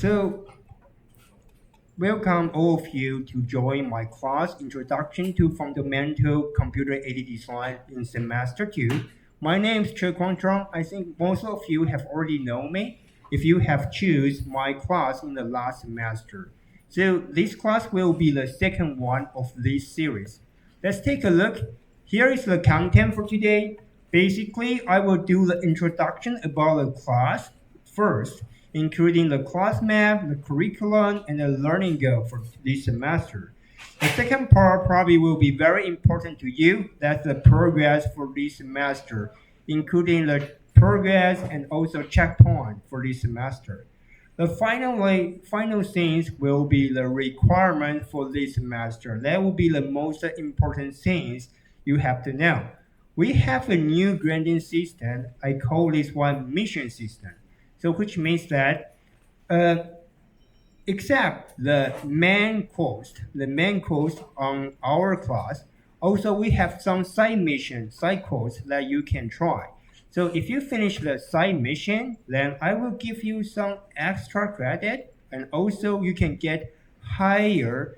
So, welcome all of you to join my class Introduction to Fundamental Computer-Aided Design in Semester 2. My name is Che Kwang. I think most of you have already known me if you have choose my class in the last semester. So this class will be the second one of this series. Let's take a look. Here is the content for today. Basically, I will do the introduction about the class first, including the class map, the curriculum, and the learning goal for this semester. The second part probably will be very important to you. That's the progress for this semester, including the progress and also checkpoint for this semester. The final things will be the requirement for this semester. That will be the most important things you have to know. We have a new grading system. I call this one mission system. So which means that uh, except the main course on our class, also we have some side mission, side course that you can try. So if you finish the side mission, then I will give you some extra credit, and also you can get higher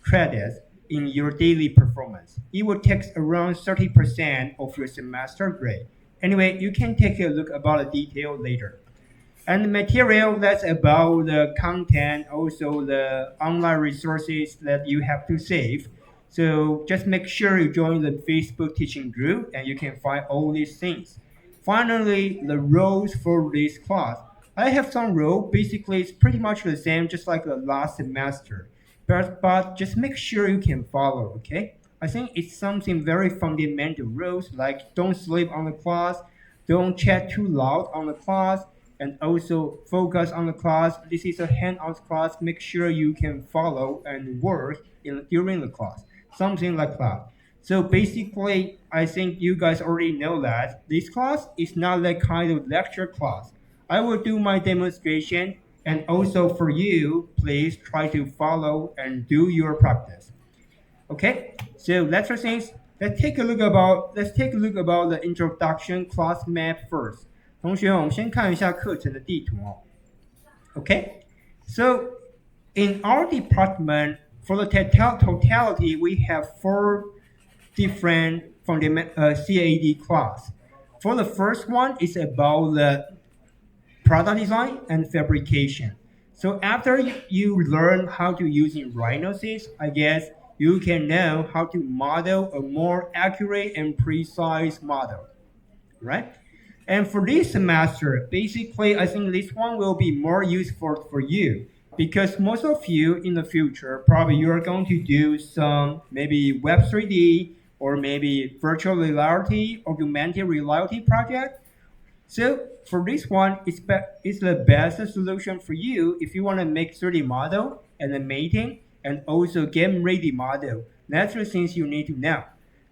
credits in your daily performance. It will take around 30% of your semester grade. Anyway, you can take a look about the detail later. And the material that's about the content, also the online resources that you have to save. So just make sure you join the Facebook teaching group and you can find all these things. Finally, the roles for this class. I have some role. Basically, it's pretty much the same, just like the last semester. But just make sure you can follow, okay? I think it's something very fundamental rules like don't sleep on the class, don't chat too loud on the class, and also focus on the class. This is a hand-on class. Make sure you can follow and work during the class, something like that. So basically, I think you guys already know that this class is not that kind of lecture class. I will do my demonstration, and also for you, please try to follow and do your practice. Okay, so let's things. Let's take a look about the introduction class map first. 同学，我们先看一下课程的地图哦。Okay, so in our department, for the totality, we have four different CAD class. For the first one, it's about the product design and fabrication. So after you learn how to using Rhinosys, I guess you can know how to model a more accurate and precise model, right? And for this semester, basically, I think this one will be more useful for you because most of you in the future, probably you are going to do some maybe Web 3D or maybe virtual reality, augmented reality project. So for this one, it's the best solution for you if you want to make 3D model and animating and also game ready model. That's the things you need to know.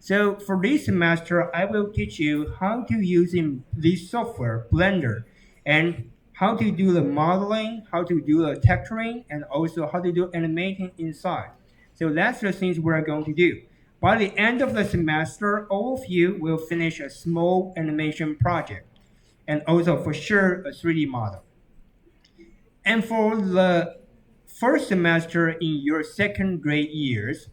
So for this semester, I will teach you how to using this software, Blender, and how to do the modeling, how to do the texturing, and also how to do animating inside. So that's the things we're going to do. By the end of the semester, all of you will finish a small animation project and also for sure a 3D model. And for the first semester in your second grade years,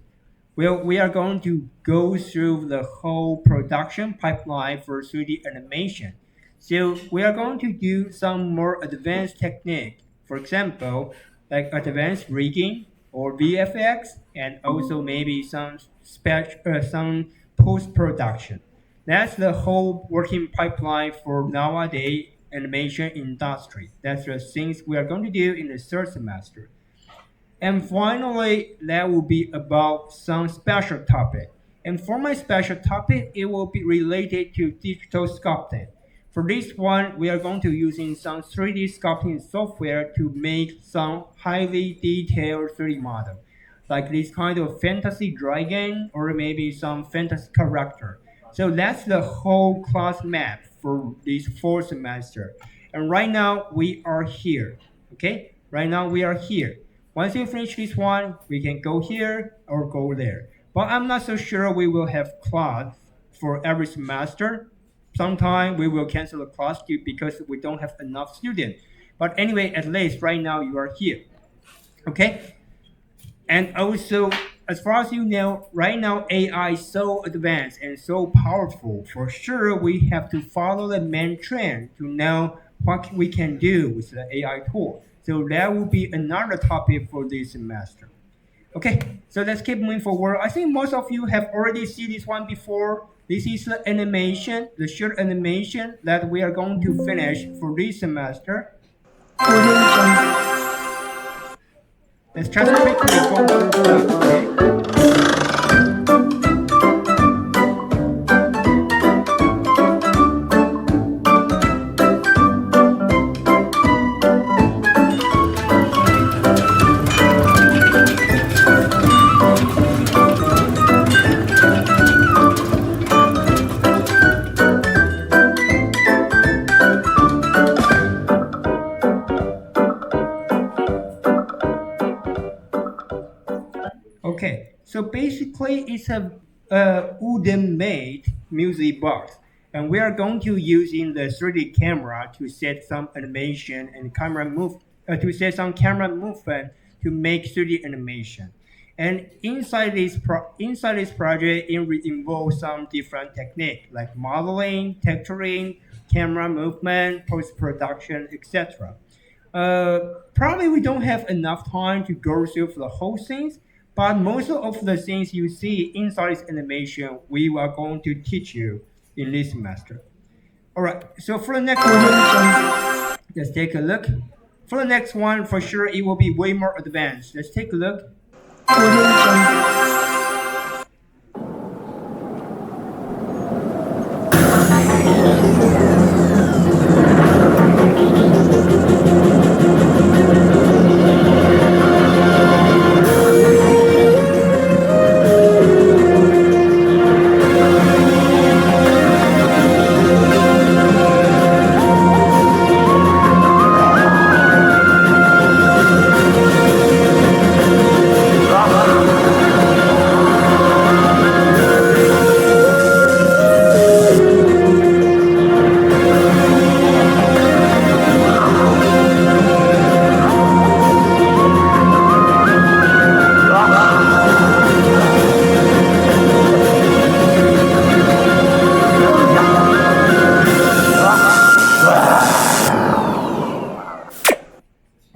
well, we are going to go through the whole production pipeline for 3D animation. So we are going to do some more advanced technique. For example, like advanced rigging or VFX, and also maybe some post production. That's the whole working pipeline for nowadays animation industry. That's the things we are going to do in the third semester. And finally, that will be about some special topic. And for my special topic, it will be related to digital sculpting. For this one, we are going to using some 3D sculpting software to make some highly detailed 3D model, like this kind of fantasy dragon or maybe some fantasy character. So that's the whole class map for this fourth semester. And right now we are here. Okay? Right now we are here. Once you finish this one, we can go here or go there. But I'm not so sure we will have class for every semester. Sometime we will cancel the class because we don't have enough students. But anyway, at least right now you are here. Okay? And also, as far as you know, right now AI is so advanced and so powerful. For sure, we have to follow the main trend to know what we can do with the AI tool. So that will be another topic for this semester. Okay, so let's keep moving forward. I think most of you have already seen this one before. This is the animation, the short animation that we are going to finish for this semester. Let's just quickly go through that, okay? Okay, so basically it's a wooden made music box, and we are going to using the 3D camera to set some animation and to set some camera movement to make 3D animation. And inside this project, it involves some different technique like modeling, texturing, camera movement, post production, etc. Probably we don't have enough time to go through the whole things, but most of the things you see inside this animation, we are going to teach you in this semester. All right, so for the next one, let's take a look. For the next one, for sure, it will be way more advanced. Let's take a look.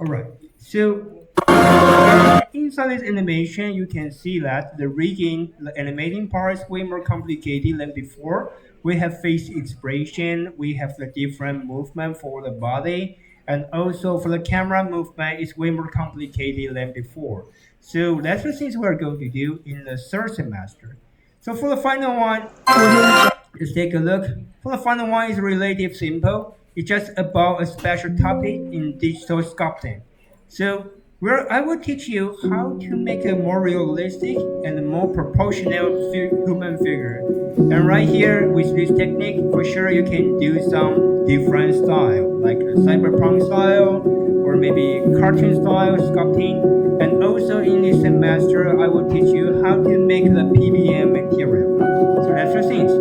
All right. So inside this animation, you can see that the animating part is way more complicated than before. We have face expression, we have the different movement for the body, and also for the camera movement, it's way more complicated than before. So that's the things we're going to do in the third semester. So for the final one, let's take a look. For the final one is relative simple. It's just about a special topic in digital sculpting. So where I will teach you how to make a more realistic and more proportional human figure. And right here with this technique, for sure you can do some different style, like a cyberpunk style or maybe cartoon style sculpting. And also in this semester, I will teach you how to make the PBM material. So that's the things.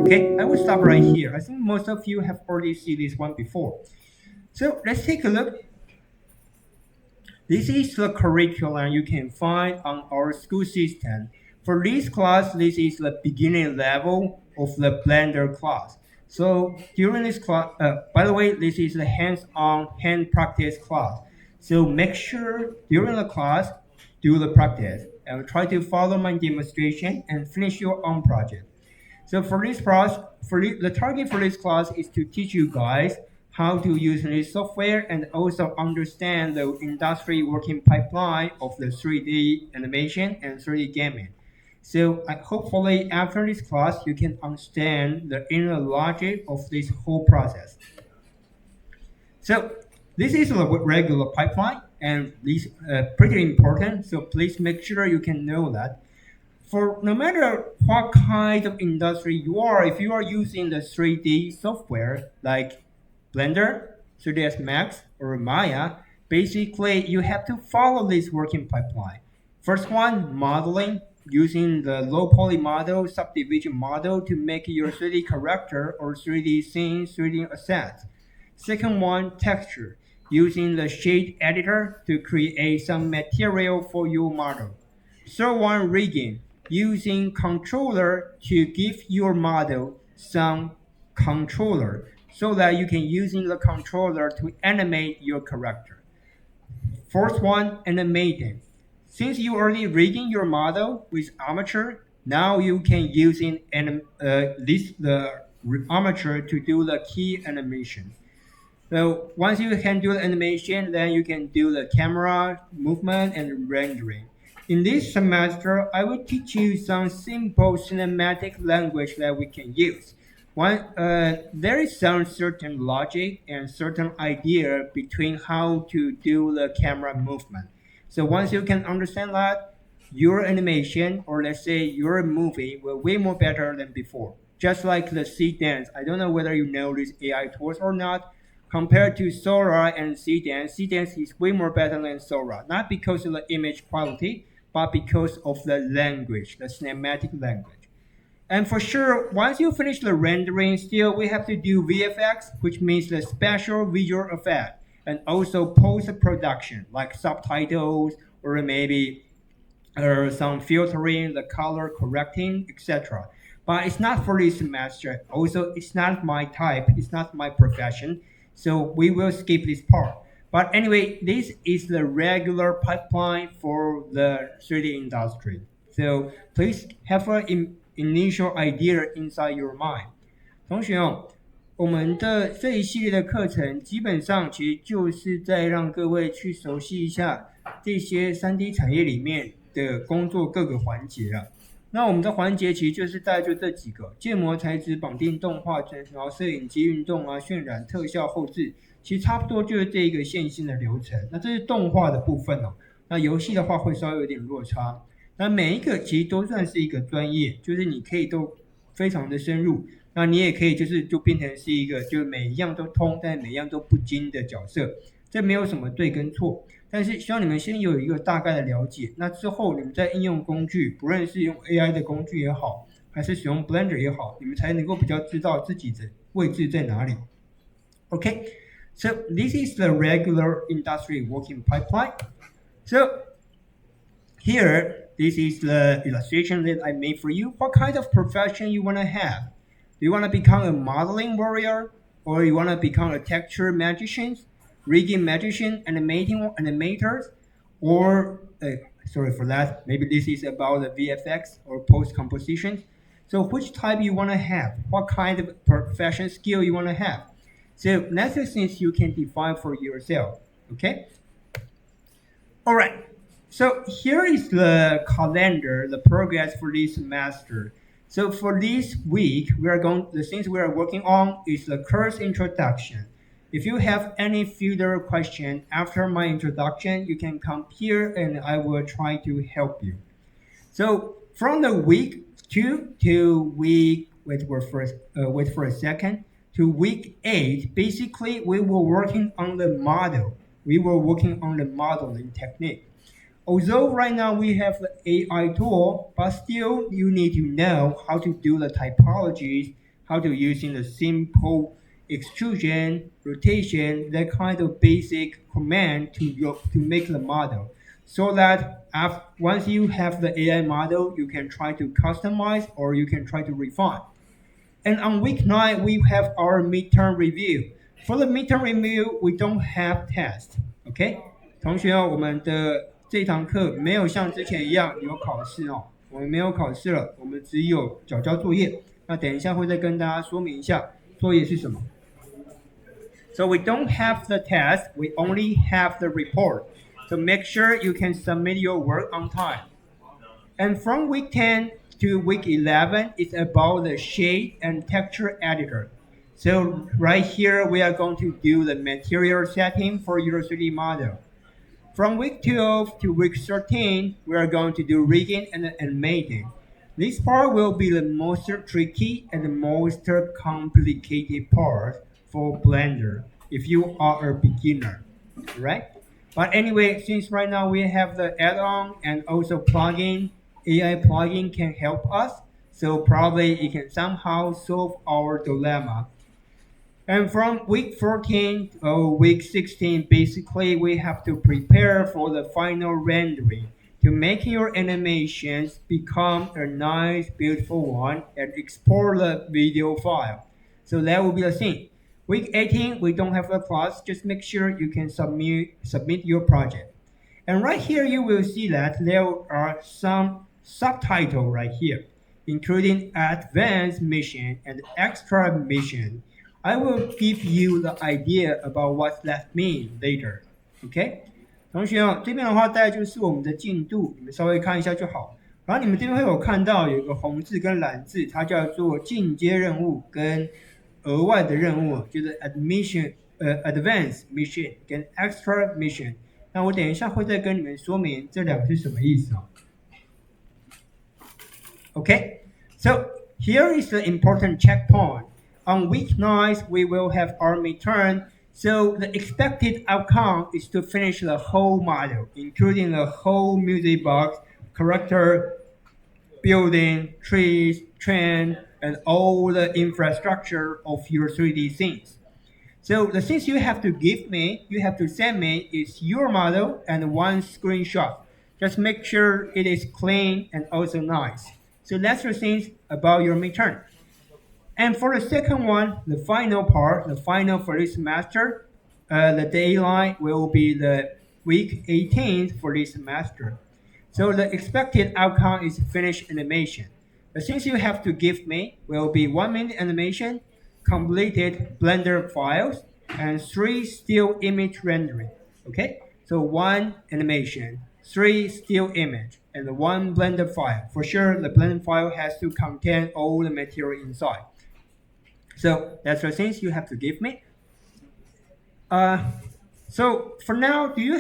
Okay, I will stop right here. I think most of you have already seen this one before. So let's take a look. This is the curriculum you can find on our school system. For this class, this is the beginning level of the Blender class. So during this class, by the way, this is the hands-on hand practice class. So make sure during the class, do the practice and try to follow my demonstration and finish your own project. So for this class, the target for this class is to teach you guys how to use this software and also understand the industry working pipeline of the 3D animation and 3D gaming. So hopefully after this class, you can understand the inner logic of this whole process. So this is a regular pipeline and this pretty important. So please make sure you can know that. For no matter what kind of industry you are, if you are using the 3D software like Blender, 3ds Max, or Maya, basically you have to follow this working pipeline. First one, modeling, using the low poly model, subdivision model to make your 3D character or 3D scene, 3D assets. Second one, texture, using the shade editor to create some material for your model. Third one, rigging, using controller to give your model some controller so that you can using the controller to animate your character. Fourth one, animating. Since you already rigging your model with Armature, now you can using the Armature to do the key animation. So once you can do the animation, then you can do the camera movement and rendering. In this semester, I will teach you some simple cinematic language that we can use. There is some certain logic and certain idea between how to do the camera movement. So once you can understand that, your animation or let's say your movie will way more better than before. Just like the Seedance, I don't know whether you know these AI tools or not. Compared to Sora and Seedance, Seedance is way more better than Sora. Not because of the image quality, but because of the language, the cinematic language. And for sure, once you finish the rendering, still we have to do VFX, which means the special visual effect, and also post-production, like subtitles or maybe some filtering, the color correcting, etc. But it's not for this semester. Also, it's not my type. It's not my profession. So we will skip this part. But anyway, this is the regular pipeline for the 3D industry. So please have an initial idea inside your mind. 同学哦，我们的这一系列的课程，基本上其实就是在让各位去熟悉一下这些3D 产业里面的工作各个环节啊。那我们的环节其实就是大概就这几个：建模、材质、绑定、动画、然后摄影机运动啊、渲染、特效、后置，其实差不多就是这一个线性的流程。那这是动画的部分哦。那游戏的话会稍微有点落差。那每一个其实都算是一个专业，就是你可以都非常的深入。那你也可以就变成是一个就每一样都通，但每一样都不精的角色。这没有什么对跟错。但是希望你们先有一个大概的了解，那之后你们在应用工具，不论是用 AI 的工具也好，还是使用 Blender 也好，你们才能够比较知道自己的位置在哪里。Okay, so this is the regular industry working pipeline. So here, this is the illustration that I made for you. What kind of profession you want to have? Do you want to become a modeling warrior, or you want to become a texture magician? Rigging magician, animators, or sorry for that. Maybe this is about the VFX or post composition. So which type you want to have? What kind of profession skill you want to have? So that's the things you can define for yourself. Okay. All right. So here is the calendar, the progress for this semester. So for this week, the things we are working on is the course introduction. If you have any further question after my introduction, you can come here and I will try to help you. So from the week 2 to week, wait for a second, to week 8, basically we were working on the model. We were working on the modeling technique. Although right now we have the AI tool, but still you need to know how to do the typologies, how to using the simple extrusion, rotation, that kind of basic command to make the model. So that once you have the AI model, you can try to customize or you can try to refine. And on week 9, we have our midterm review. For the midterm review, we don't have test. Okay? 同学我们的这堂课没有像之前一样有考试哦，我们没有考试了，我们只有交作业。那等一下会再跟大家说明一下作业是什么。So we don't have the test, we only have the report. So make sure you can submit your work on time. And from week 10 to week 11 is about the shade and texture editor. So right here we are going to do the material setting for your 3D model. From week 12 to week 13, we are going to do rigging and animating. This part will be the most tricky and the most complicated part for Blender if you are a beginner, right? But anyway, since right now we have the add-on and also plugin, AI plugin can help us, so probably it can somehow solve our dilemma. And from week 14 or week 16, basically we have to prepare for the final rendering to make your animations become a nice, beautiful one and export the video file. So that will be the thing. Week 18, we don't have a class. Just make sure you can submit your project. And right here, you will see that there are some subtitles right here, including advanced mission and extra mission. I will give you the idea about what that means later. OK，同学哦，这边的话大概就是我们的进度，你们稍微看一下就好。然后你们这边会有看到有一个红字跟蓝字，它叫做进阶任务跟额外的任务，就是 advanced mission 跟 extra mission。那我等一下会再跟你们说明这两个是什么意思哦。Okay, so here is the important checkpoint. On week 9, we will have our midterm. So the expected outcome is to finish the whole model, including the whole music box, character, building, trees, train, and all the infrastructure of your 3D scenes. So the things you have to give me, you have to send me is your model and one screenshot. Just make sure it is clean and also nice. So that's the things about your midterm. And for the second one, the final part, the final for this semester, the deadline will be the week 18th for this semester. So the expected outcome is finished animation. The things you have to give me will be 1 minute animation, completed Blender files, and 3 still image rendering. Okay, so 1 animation, 3 still image, and 1 Blender file. For sure, the Blender file has to contain all the material inside. So that's the things you have to give me. So for now, do you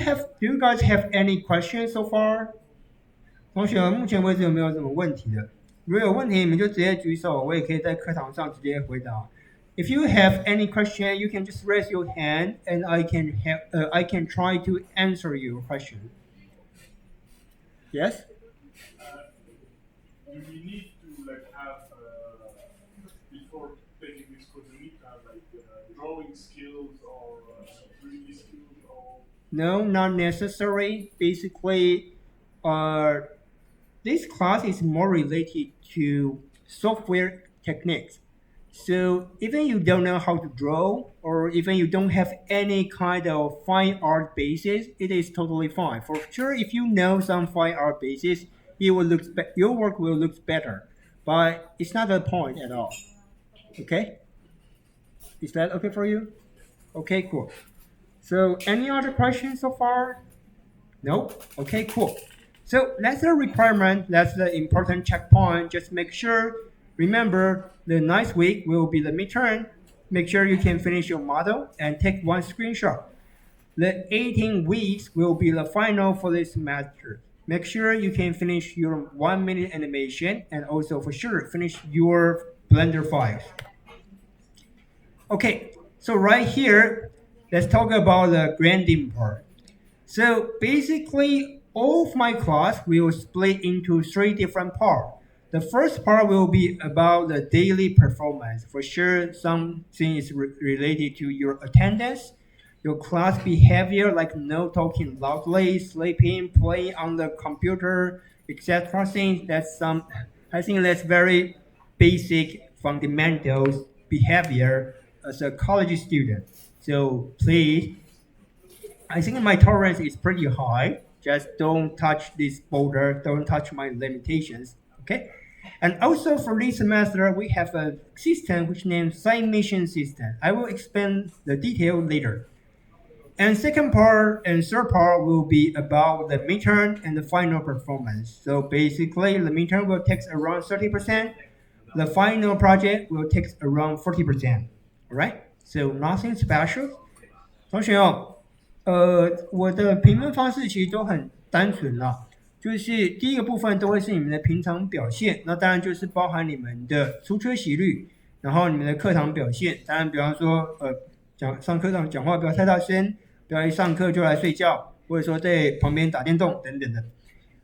guys have any questions so far? 同学目前为止有没有什么问题的？如果有问题，你们就直接举手，我也可以在课堂上直接回答。If you have any question, you can just raise your hand, and I can try to answer your question. Yes. Do we need to have before taking this course? Do we need to have drawing skills or 3D skills or? No, not necessary. Basically, this class is more related to software techniques. So even you don't know how to draw, or even you don't have any kind of fine art basis, it is totally fine. For sure, if you know some fine art basis, your work will look better. But it's not the point at all. Okay? Is that okay for you? Okay, cool. So any other questions so far? No? Okay, cool. So that's the requirement. That's the important checkpoint. Just make sure, remember, the next week will be the midterm. Make sure you can finish your model and take one screenshot. The 18 weeks will be the final for this semester. Make sure you can finish your 1 minute animation and also for sure finish your Blender files. Okay, so right here, let's talk about the grading part. So basically, all of my class will split into 3 different parts. The first part will be about the daily performance. For sure, something is related to your attendance, your class behavior, like no talking loudly, sleeping, playing on the computer, etc. I think that's very basic fundamentals behavior as a college student. So please, I think my tolerance is pretty high. Just don't touch this border, don't touch my limitations, okay? And also for this semester, we have a system which named Side Mission System. I will explain the detail later. And second part and third part will be about the midterm and the final performance. So basically, the midterm will take around 30%. The final project will take around 40%. All right? So nothing special. 同学哦，我的评分方式其实都很单纯啦，就是第一个部分都会是你们的平常表现，那当然就是包含你们的出缺席率，然后你们的课堂表现，当然比方说上课上讲话不要太大声，不要一上课就来睡觉，或者说在旁边打电动等等的。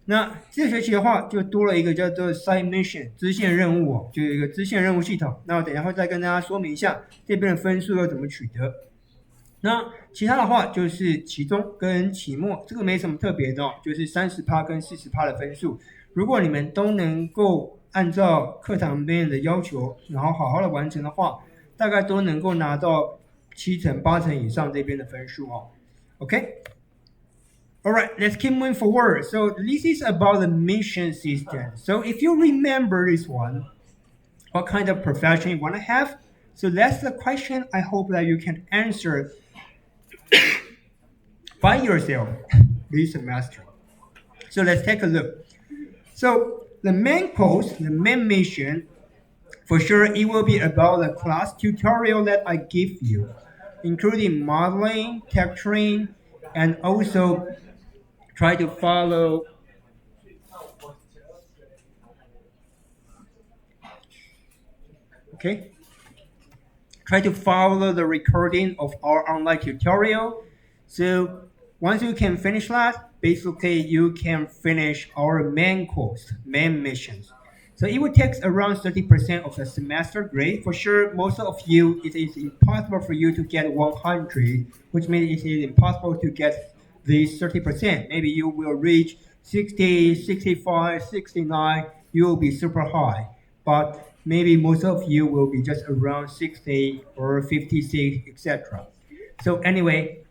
那这学期的话，就多了一个叫做 Side Mission 支线任务哦，就有一个支线任务系统。那我等一下会再跟大家说明一下这边的分数要怎么取得。那其他的话就是期中跟期末，这个没什么特别的哦，就是30%跟40%的分数。如果你们都能够按照课堂里面的要求，然后好好的完成的话，大概都能够拿到7成、8成以上这边的分数哦。OK。All right, let's keep moving forward. So this is about the mission system. So if you remember this one, what kind of profession you want to have? So that's the question I hope that you can answer by yourself this semester. So let's take a look. So the main course, the main mission, for sure it will be about the class tutorial that I give you, including modeling, texturing, and also try to follow try to follow the recording of our online tutorial. So once you can finish that, basically you can finish our main course, main missions. So it will take around 30% of the semester grade. For sure, most of you, it is impossible for you to get 100, which means it is impossible to get these 30%. Maybe you will reach 60, 65, 69, you will be super high. But maybe most of you will be just around 60 or 56, etc. So anyway,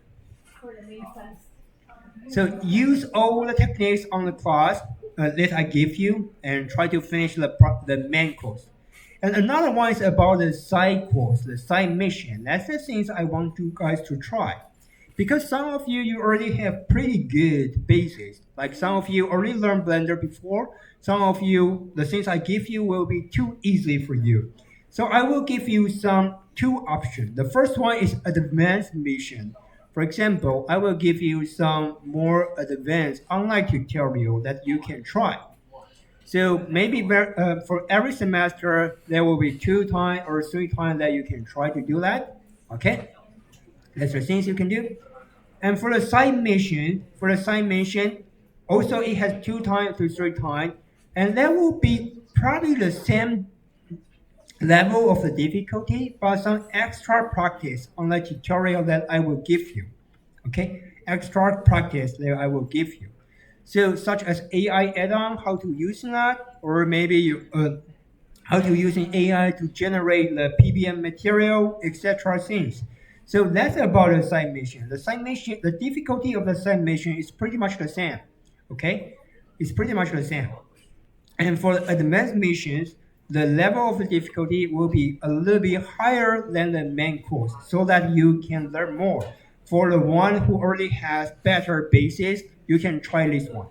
so use all the techniques on the class that I give you and try to finish the main course. And another one is about the side course, the side mission. That's the things I want you guys to try. Because some of you already have pretty good basis. Like some of you already learned Blender before. Some of you, the things I give you will be too easy for you. So I will give you two options. The first one is advanced mission. For example, I will give you some more advanced online tutorial that you can try. So maybe for every semester, there will be 2 times or 3 times that you can try to do that. Okay? That's the things you can do. And for the side mission, also it has 2 times to 3 times. And that will be probably the same level of the difficulty, but some extra practice on the tutorial that I will give you. Okay, extra practice that I will give you. So such as AI add-on, how to use that, or maybe how to using AI to generate the PBM material, etc. things. So that's about the side mission. The side mission, the difficulty of the side mission is pretty much the same. Okay, it's pretty much the same. And for advanced missions, the level of the difficulty will be a little bit higher than the main course so that you can learn more. For the one who already has better basis, you can try this one.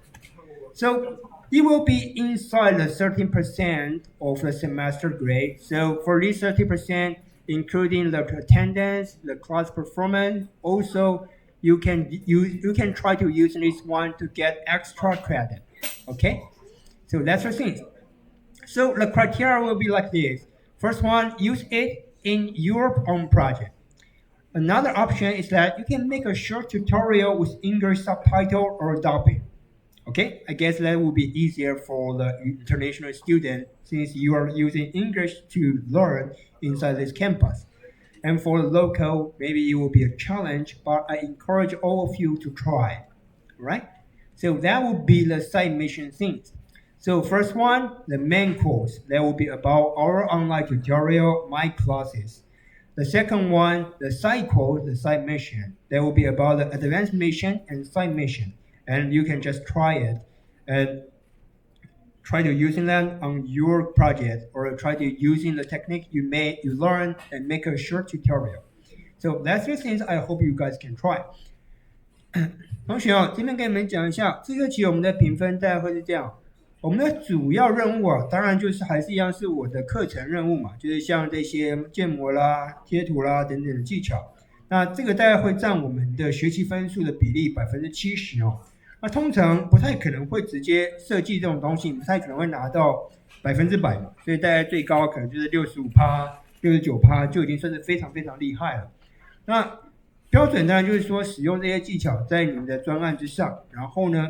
So it will be inside the 13% of the semester grade. So for this 30%, including the attendance, the class performance, also you can try to use this one to get extra credit. Okay? So that's the thing. So the criteria will be like this. First one, use it in your own project. Another option is that you can make a short tutorial with English subtitle or dubbing. Okay, I guess that will be easier for the international student since you are using English to learn inside this campus. And for the local, maybe it will be a challenge, but I encourage all of you to try. Right? So that will be the side mission things. So first one, the main course, that will be about our online tutorial, my classes. The second one, the side course, the side mission, that will be about the advanced mission and side mission. And you can just try it and try to using that on your project or try to using the technique you learn and make a short tutorial. So that's the things I hope you guys can try. 同学哦，这边跟你们讲一下，这个期我们的评分大概会是这样。我们的主要任务啊，当然就是还是一样是我的课程任务嘛，就是像这些建模啦、贴图啦等等的技巧。那这个大概会占我们的学习分数的比例70%哦。那通常不太可能会直接设计这种东西，不太可能会拿到100%嘛，所以大概最高可能就是65%、69%就已经算是非常非常厉害了。那标准当然就是说使用这些技巧在你们的专案之上，然后呢，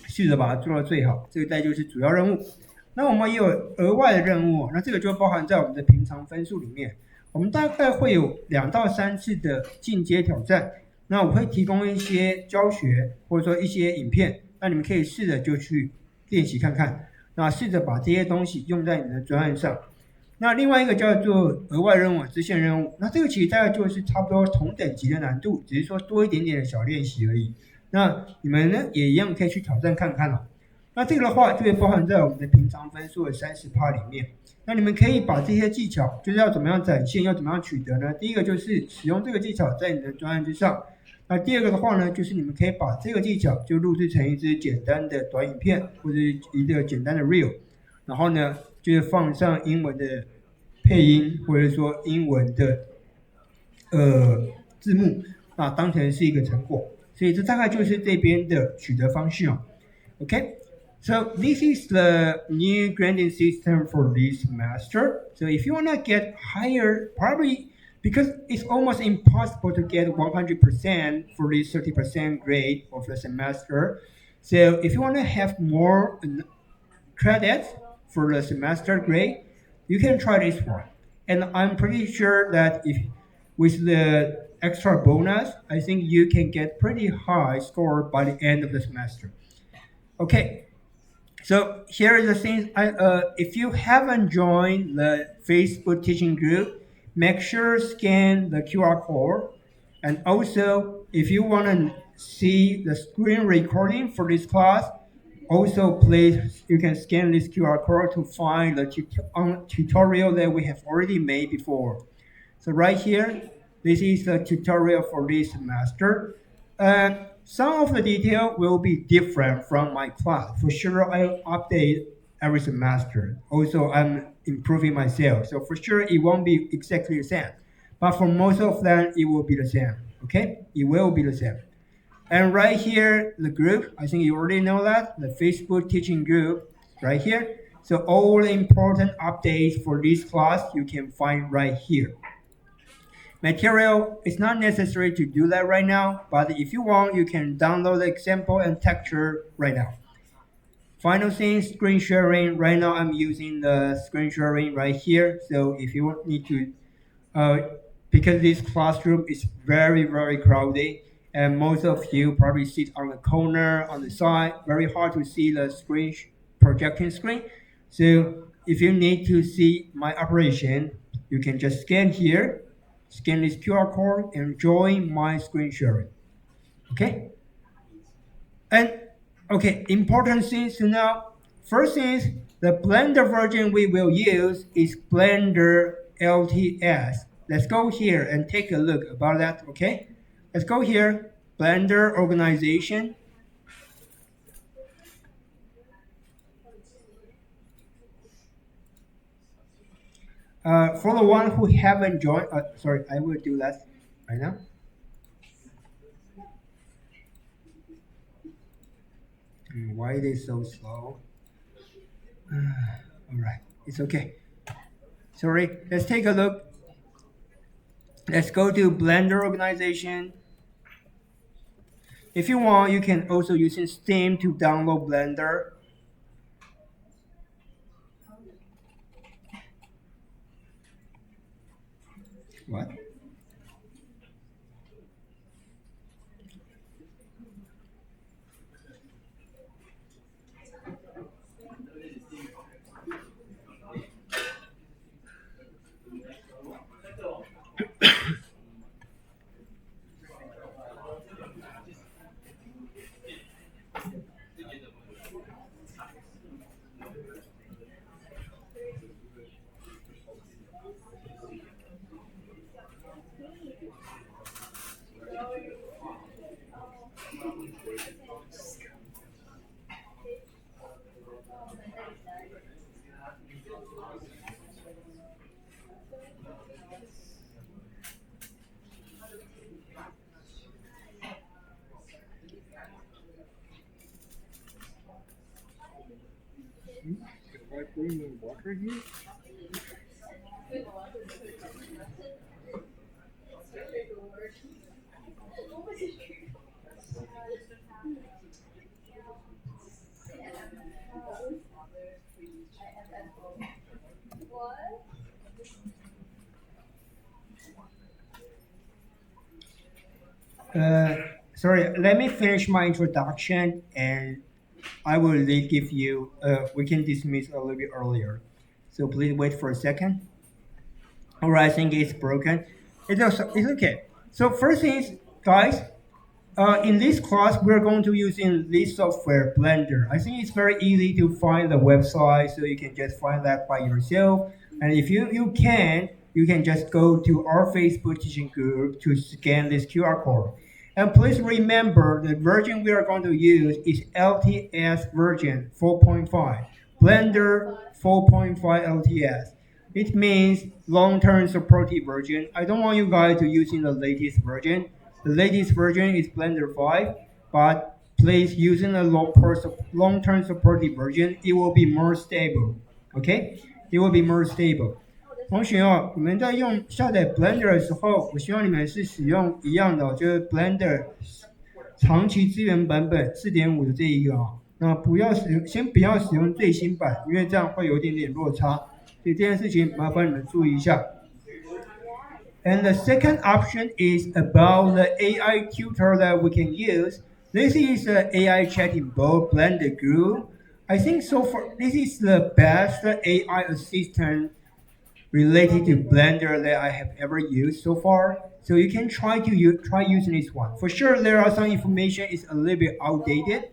试着把它做到最好，这个大概就是主要任务。那我们也有额外的任务，那这个就包含在我们的平常分数里面。我们大概会有2到3次的进阶挑战，那我会提供一些教学或者说一些影片，那你们可以试着就去练习看看，那试着把这些东西用在你的专案上。那另外一个叫做额外任务、支线任务，那这个其实大概就是差不多同等级的难度，只是说多一点点的小练习而已。那你们呢也一样可以去挑战看看哦。那这个的话就会包含在我们的平常分数的30%里面。那你们可以把这些技巧，就是要怎么样展现，要怎么样取得呢？第一个就是使用这个技巧在你的专案之上。那第二个的话呢，就是你们可以把这个技巧就录制成一支简单的短影片，或者一个简单的 reel，然后呢，就是放上英文的配音，或者说英文的字幕，那当成是一个成果。所以这大概就是这边的取得方式哦。Okay, so this is the new grading system for this semester. So if you want to get higher, probably because it's almost impossible to get 100% for this 30% grade of the semester. So if you want to have more credits for the semester grade, you can try this one. And I'm pretty sure that if with the extra bonus, I think you can get pretty high score by the end of the semester. Okay, so here is the thing. If you haven't joined the Facebook teaching group, make sure scan the QR code. And also, if you want to see the screen recording for this class, also please you can scan this QR code to find the tutorial that we have already made before. So right here, this is the tutorial for this semester. Some of the detail will be different from my class. For sure, I'll update every semester. Also, I'm improving myself. So for sure, it won't be exactly the same. But for most of them, it will be the same. Okay? It will be the same. And right here, the group, I think you already know that, the Facebook teaching group, right here. So all the important updates for this class, you can find right here. Material, it's not necessary to do that right now, but if you want, you can download the example and texture right now. Final thing, screen sharing. Right now, I'm using the screen sharing right here. So if you need to, because this classroom is very, very crowded, and most of you probably sit on the corner, on the side, very hard to see the screen, projecting screen. So if you need to see my operation, you can just scan here, scan this QR code, and join my screen sharing. Okay? And okay, important things to know. First is the Blender version we will use is Blender LTS. Let's go here and take a look about that, okay? Let's go here, Blender organization. For the one who haven't joined, sorry, I will do that right now. Why it is so slow? All right, it's okay. Sorry, let's take a look. Let's go to Blender organization. If you want, you can also use Steam to download Blender. What? If I bring the water here? sorry, let me finish my introduction and I will give you, we can dismiss a little bit earlier. So please wait for a second. All right, I think it's broken. It's okay. So first things, guys, in this class, we're going to use in this software, Blender. I think it's very easy to find the website, so you can just find that by yourself. And if you can just go to our Facebook teaching group to scan this QR code. And please remember the version we are going to use is LTS version 4.5, Blender 4.5 LTS. It means long-term supported version. I don't want you guys to use in the latest version. The latest version is Blender 5, but please using a long-term supported version, it will be more stable. Okay? It will be more stable. 同学哦，你们在下载 Blender 的时候，我希望你们是使用一样的，就是 Blender 长期资源版本4.5的这一个啊，那先不要使用最新版，因为这样会有一点点落差，所以这件事情麻烦你们注意一下。And the second option is about the AI tutor that we can use. This is the AI chatting bot Blender Guru. I think so far this is the best AI assistant related to Blender that I have ever used so far. So you can try using this one. For sure, there are some information is a little bit outdated,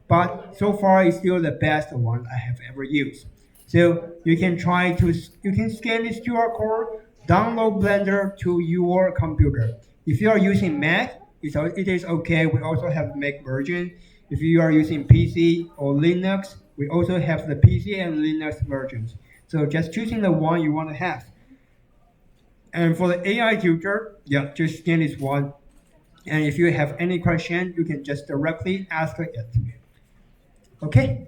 but so far it's still the best one I have ever used. So you can scan this QR code, download Blender to your computer. If you are using Mac, it is okay. We also have Mac version. If you are using PC or Linux, we also have the PC and Linux versions. So just choosing the one you want to have. And for the AI tutor, yeah, just scan this one. And if you have any question, you can just directly ask it. Okay?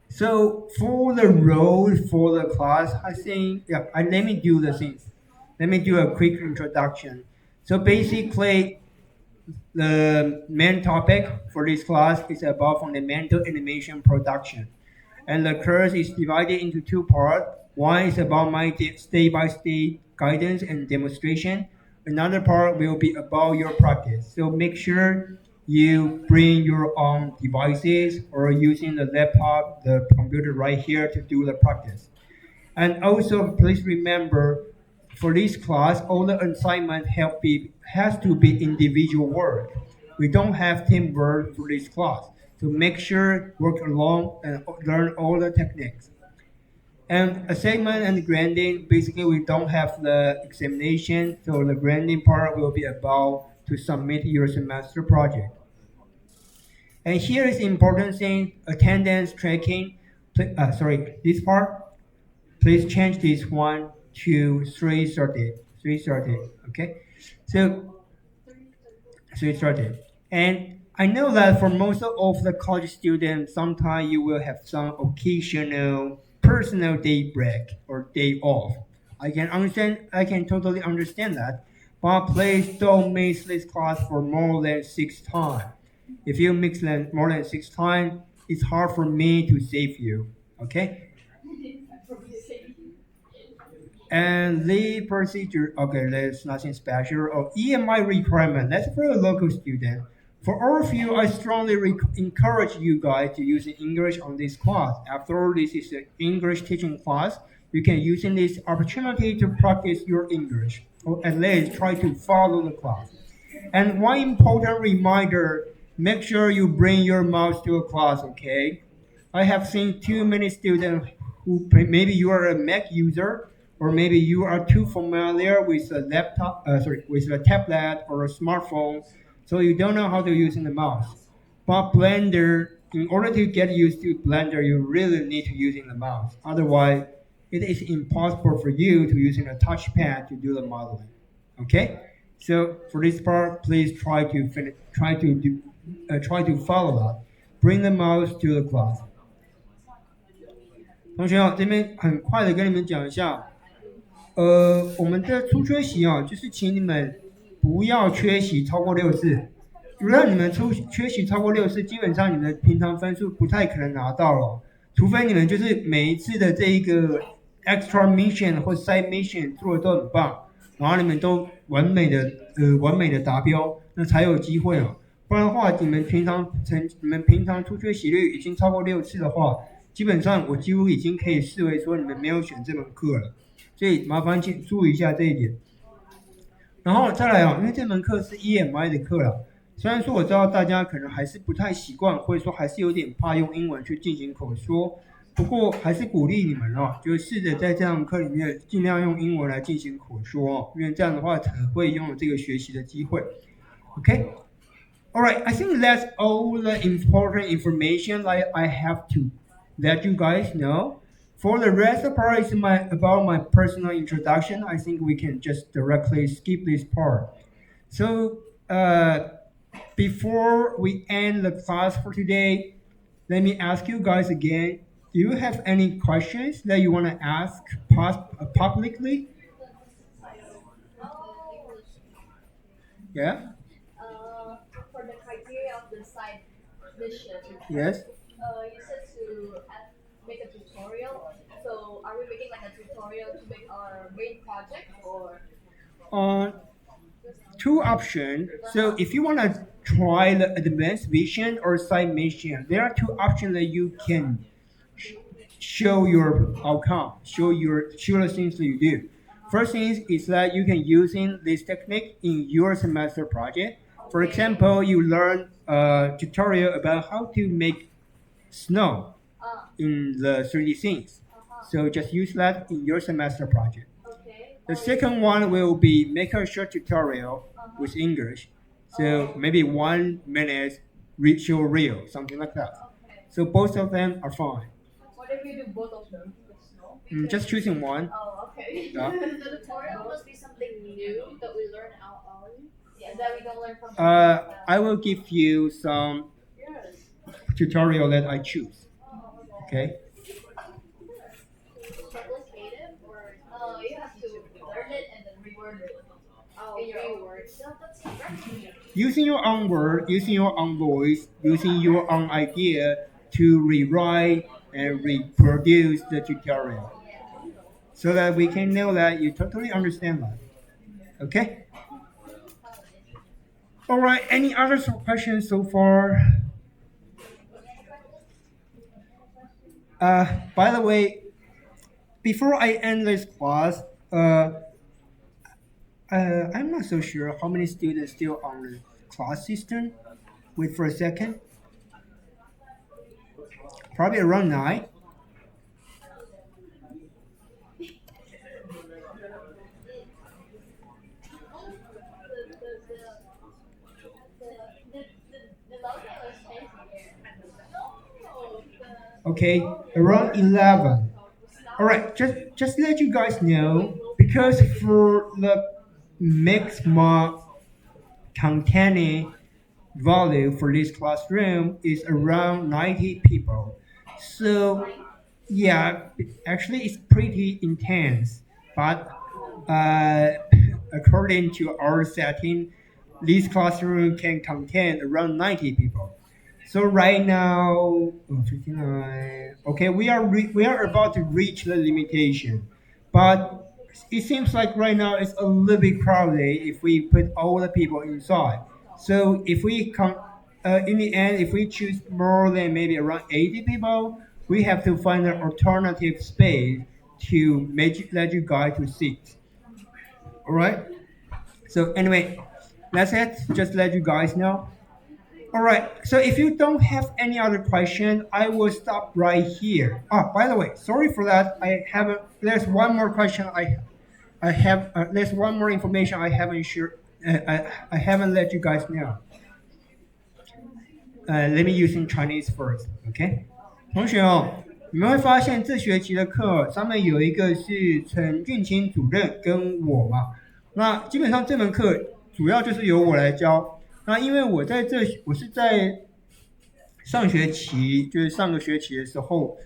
So for the role for the class, I think, yeah, let me do the things. Let me do a quick introduction. So basically, the main topic for this class is about fundamental animation production. And the course is divided into two parts. One is about my step-by-step guidance and demonstration. Another part will be about your practice. So make sure you bring your own devices or using the laptop, the computer right here to do the practice. And also, please remember, for this class, all the assignment has to be individual work. We don't have teamwork for this class. So make sure work alone and learn all the techniques. And assignment and grading, basically we don't have the examination, so the grading part will be about to submit your semester project. And here is important thing, attendance tracking. This part, please change this one to 3:30. 3:30, okay? So 3:30. And I know that for most of the college students, sometimes you will have some occasional personal day break or day off. I can totally understand that. But please don't miss this class for more than 6 times. If you mix more than 6 times, it's hard for me to save you. Okay? And the procedure, okay, there's nothing special. Oh, EMI requirement, that's for a local student. For all of you, I strongly encourage you guys to use English on this class. After all, this is an English teaching class. You can use this opportunity to practice your English, or at least try to follow the class. And one important reminder, make sure you bring your mouse to a class, okay? I have seen too many students who maybe you are a Mac user, or maybe you are too familiar with a with a tablet or a smartphone, so you don't know how to use the mouse. But Blender, in order to get used to Blender, you really need to use the mouse. Otherwise, it is impossible for you to use a touchpad to do the modeling. Okay? So for this part, please try to follow that. Bring the mouse to the class. 同学啊，这边很快的跟你们讲一下，我们的出缺席啊，就是请你们不要缺席超过6次。如果你们缺席超过6次，基本上你们平常分数不太可能拿到了，除非你们就是每一次的这一个 extra mission 或 side mission 做的都很棒。然后你们都完美的达标，那才有机会哦。不然的话，你们平常出缺席率已经超过6次的话，基本上我几乎已经可以视为说你们没有选这门课了。所以麻烦请注意一下这一点。然后再来因为这门课是 EMI 的课了，虽然说我知道大家可能还是不太习惯，或者说还是有点怕用英文去进行口说，不过还是鼓励你们就试着在这堂课里面尽量用英文来进行口说因为这样的话才会拥有这个学习的机会。OK， Alright, I think that's all the important information that I have to let you guys know. For the rest of the part is about my personal introduction. I think we can just directly skip this part. So, before we end the class for today, let me ask you guys again. Do you have any questions that you want to ask publicly? Yeah? For the criteria of the side mission, Yes? you said to make a tutorial. So are we making like a tutorial to make our main project or? Two options. So if you want to try the advanced vision or side mission, there are two options that you can show your outcome, show the things that you do. First thing is that you can using this technique in your semester project. For example, you learn a tutorial about how to make snow in the 3D scenes. So just use that in your semester project. Okay. The second one will be make a short tutorial with English. So maybe 1 minute show reel, something like that. Okay. So both of them are fine. What if we do both of them? Just choosing one. Oh, okay. Yeah. The tutorial must be something new that we learn our own. Yeah, that we don't learn from. I will give you some Yes. tutorial that I choose. Okay. Complicated or you have to learn it and then reword it. In your own words. So that's interesting. Using your own word, using your own voice, using your own idea to rewrite and reproduce the tutorial, so that we can know that you totally understand that. Okay. All right. Any other questions so far? By the way, before I end this class, I'm not so sure how many students still on the class system. Wait for a second. Probably around 9. Okay, around 11. All right, just let you guys know because for the maximum containing value for this classroom is around 90 people. So yeah, actually it's pretty intense, but uh, according to our setting, this classroom can contain around 90 people. So right now, 59. Okay, we are about to reach the limitation, but it seems like right now it's a little bit crowded if we put all the people inside. So if we come, in the end, if we choose more than maybe around 80 people, we have to find an alternative space to let you guys to sit. All right. So anyway, that's it. Just let you guys know. All right. So if you don't have any other question, I will stop right here. By the way, sorry for that. I haven't. There's one more question. I have. There's one more information I haven't sure. I haven't let you guys know. Let me use in Chinese first. Okay. 同学你们会发现这学期的课上面有一个是陈俊清主任跟我嘛。那基本上这门课主要就是由我来教。那因为我是在上学期，就是上个学期的时候，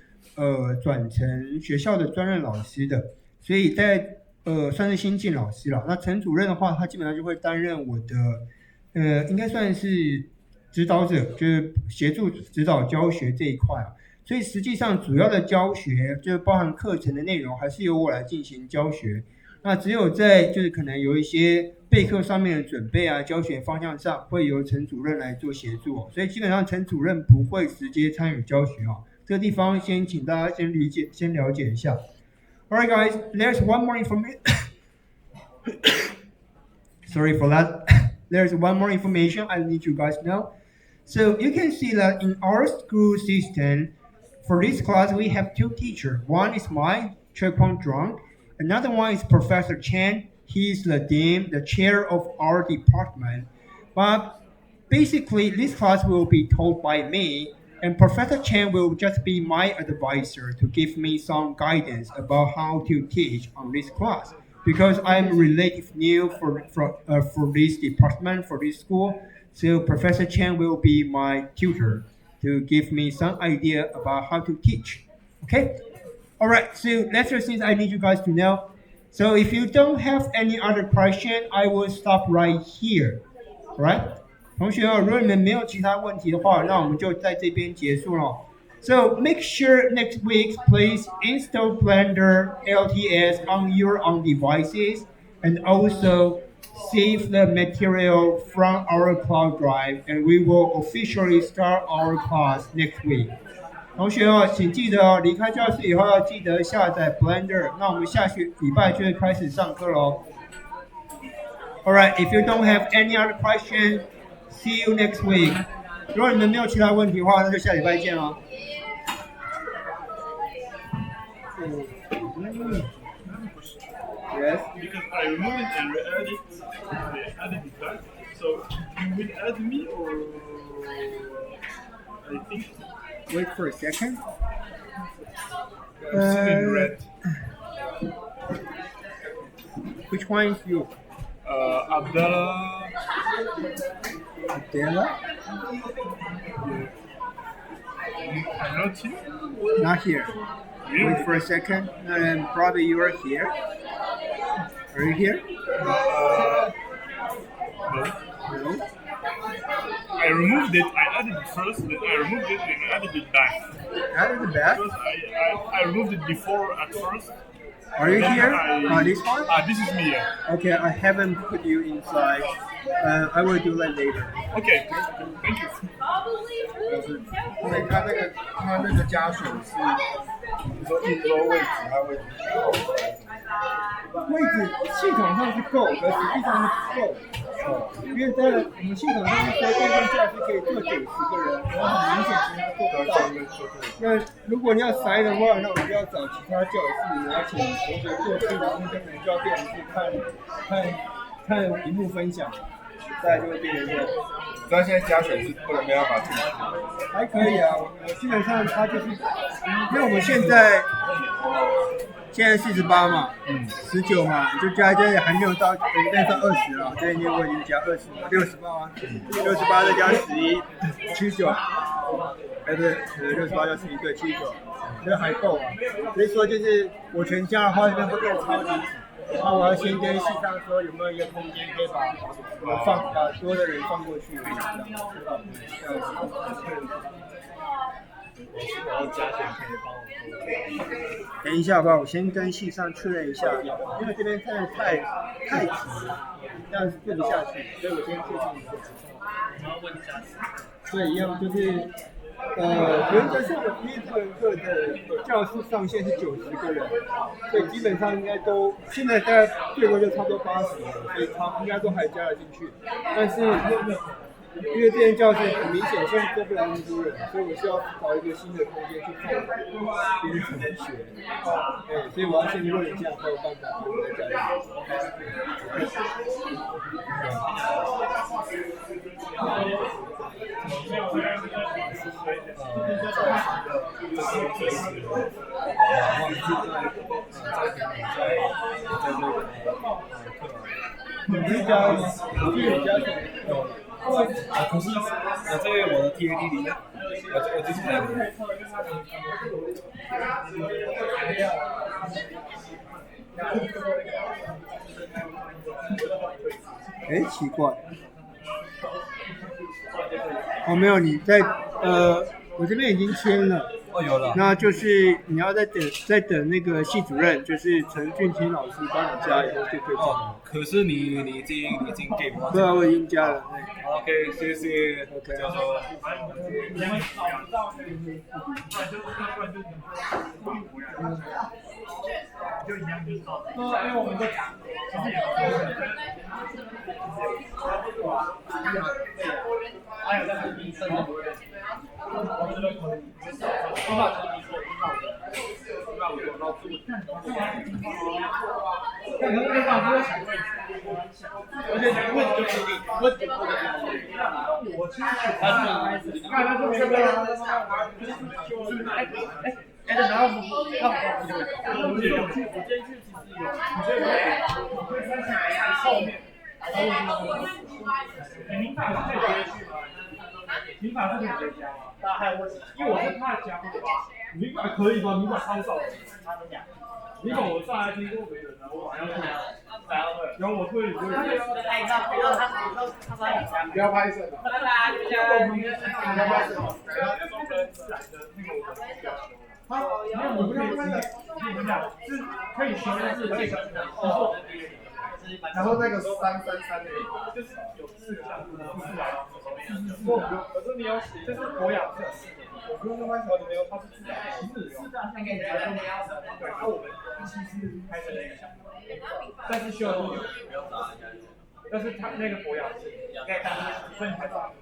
转成学校的专任老师的，所以算是新进老师了。那陈主任的话，他基本上就会担任我的，应该算是指导者，就是协助指导教学这一块啊。所以实际上主要的教学就是包含课程的内容，还是由我来进行教学。那只有在就是可能有一些备课上面的准备啊，教学方向上会由陈主任来做协助哦，所以基本上陈主任不会直接参与教学哦。这个地方先请大家先理解、先了解一下。Alright, guys, there's one more information. Sorry for that. There's one more information I need you guys to know. So you can see that in our school system, for this class we have two teachers. One is mine, Choi-Kwang Zhuang. Another one is Professor Chen. He's the dean, the chair of our department. But basically, this class will be taught by me, and Professor Chen will just be my advisor to give me some guidance about how to teach on this class. Because I'm relatively new for this department, for this school, so Professor Chen will be my tutor to give me some idea about how to teach. Okay? Alright, so that's the things I need you guys to know. So if you don't have any other question, I will stop right here. Alright? 同学哦，如果你们没有其他问题的话，那我们就在这边结束了。So make sure next week, please install Blender LTS on your own devices, and also save the material from our cloud drive, and we will officially start our class next week. 同学哦，请记得哦，离开教室以后要记得下载 Blender。那我们下礼拜就会开始上课喽。Alright, if you don't have any other question, see you next week. 如果你们没有其他问题的话，那就下礼拜见喽。Yes. Because I removed it and added it back. So you will add me or I think Wait for a second. I'm still in red. Which one is you? Abdallah. Adela? I'm not here. Not here. Really? Wait for a second. Probably you are here. Are you here? No. No. I removed it. I added it first, then I removed it and added it back. Added the back. Because I removed it before at first. Are you Then here? This one? This is me. Yeah. Okay, I haven't put you inside. I will do that later. Okay. Thank you. 对他那个加水是，你说一周位置，它位置位置系统上是够，可实际上是不够。因为在我们系统上是说电动教室可以坐90个人，然后很明显其他做不到。那如果你要塞的话，那我们就要找其他教室，而且同学做事的空间可能就要变成是看荧幕分享，再来就会变成这样。但现在加水是不能没办法进去。还可以啊，我基本上它就是，因为我们现在48嘛，19嘛，你就加这里还没有到，变成20了，这里我已经加20了，68啊，68再加11，79，哎不对，68加11对79，这还够啊。所以说就是我全加的话，这边会变超级挤。然后我要先跟系上说有没有一个空间可以把多的人放过去，这样。等一下吧，我先跟系上确认一下，因为这边真的太挤了，这样是做不下去，所以我先确定一下。对，一样就是。原则上我第一堂课的教室上限是90个人，所以基本上应该都现在大概最多就差不多80了，所以他应该都还加得进去。但是因为这间教室很明显现在坐不了那么多人，所以我需要找一个新的空间去放编程学。对，所以我要先问一下才有办法再加进你不是加吗？我记得你加什么？可是这个我的 TAD 里面，我就是这样。奇怪。哦，没有，你在我这边已经签了。哦，有了。那就是你要再等那个系主任，就是陈俊清老师帮你加以后就可以上。哦，可是你已经给我。对啊，我已经加了。OK， 谢谢。OK。教授。就一样，就是说，因为我们的还有在这边生活，我觉得可以。看能不能把这个想位置，而且两个位置就固定，位置不能我其实看他这边然后我建议其实有，你觉得可以分享后面，民法是可以直接去吗？民法是可以直接加吗？大家还有问题？因为我是怕加的话，民法可以吗？民法超少的，民法我上来听过没人啊，我好像是，然后我退，不要拍摄，不要拍摄，自然的那个我们不要修。没有，我不要拍的，你们讲是可以修的，是可以修的。然后那个333那个，就是有4项，可是你有写，就是博雅是我不用用那条，你没有，它是自然，是这样，应该对，然后我们一期是拍的那个项目，但是修的不久，但是它那个博雅是，你可以看它分开放。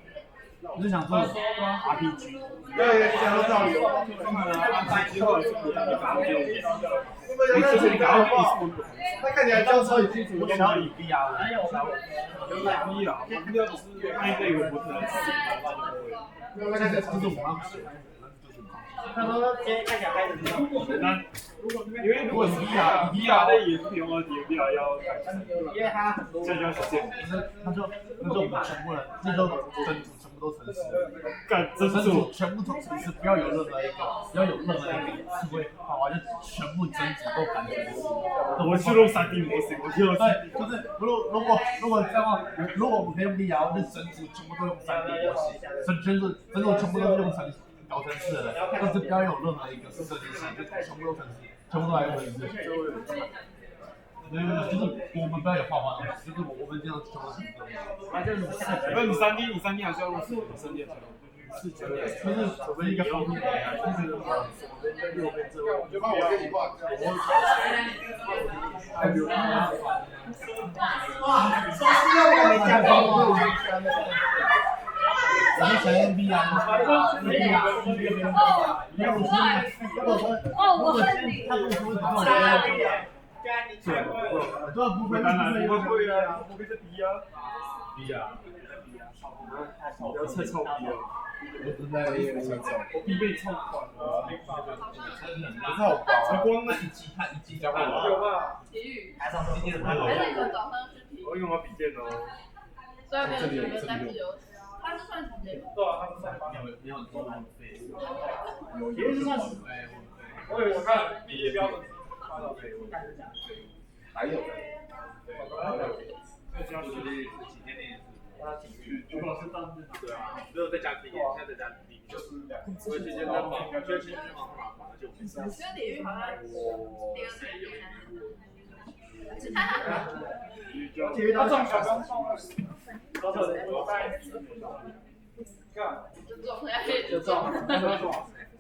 我是想做 RPG， 对，讲到道理。他看起来教超级清楚，我小李 VR 的，有VR，我们要只是拍这个不是，那看起来超级棒。他说今天看起来拍的比较简单，因为如果是 VR 的也是不用VR 要改善，因为他很多，这就要实践。他说我们全部人，这都真主全部都诚实，干真真是主全部都诚实，不要有任何一个，不要有任何一个刺猬，好，就全部真主都感觉。我去用3D 模型，我去用对，就是如果这样，如果我们可以用 VR，那真主全部都用3D 模型，真主全部都是用搞程式的，但是不要有任何一个是设计师，就全部都程式，全部都来用程式。就是我们不要有画画的，就是我们这样全部是这样。那你3D 还是要用3D 的，视觉的，就是我们一个方面，就是右边这位，我就怕我跟你画，我们想用 VR，哦，我恨你。他跟我说什么？对，不会，当然不会啊，不会是 B 啊，要太臭 B 了，我真的也很丑，我 B 被臭惯了，不是好薄，才光那一击交换有吧？体育，台上今天的还是你们早上是体育？我用我笔电哦，虽然没有体育，但是有，它是算时间吗？对啊，他们上班，没有多浪费，体育是算时，我以为我看毕业标准发到费，我看是讲还有，再加实力，几天练一次。他体育，主要是当日对啊，没有再加体育，现在再加体育，就是2，所以今天在忙，就今天忙就没事。因为体育好像第二体育他中小刚中了，多少人？我在干，就中，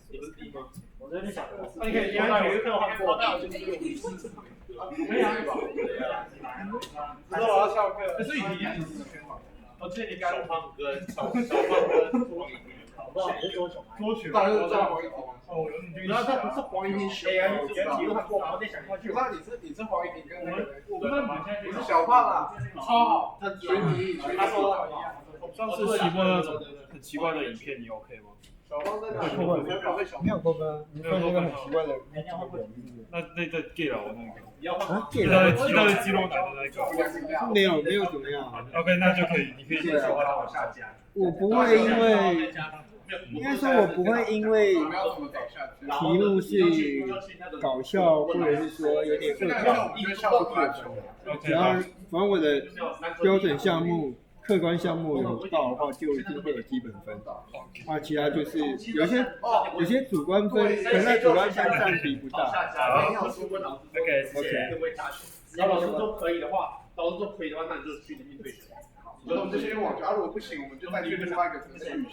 你不是第一吗？我在那想，那你可以体育课换过，可以啊，知道我要翘课，所以你也是我记得你刚小胖跟不好，是桌球，桌球，当然是叫黄一平。哦，然后他不是黄一平学啊，你之前体育看过吗？我在想过去我，知道你是黄一平跟那个，我不知道你是小胖啊，超好，他学体育，他说上次期末那种很奇怪的影片，你 OK 吗？小胖在哪？没有扣分，你放那个很奇怪的。那个 gay 佬那个，啊，一大堆肌肉男的那个没有怎么样。 ，OK， 那就可以，你可以接受它往下加。我不会因为，应该说我不会因为我们要怎么走下去？题目是搞笑，或者是说有点恶搞，我觉得笑不出来。只要反正我的标准项目客观项目有到的话，就一定会有基本分。啊，其他就是有些主观分，可能在主观分上比不大。OK， 谢谢。然后老师说可以的话，那你就去应对选。所以我们就先往下，如果不行，我们就再去另外一个城市旅行。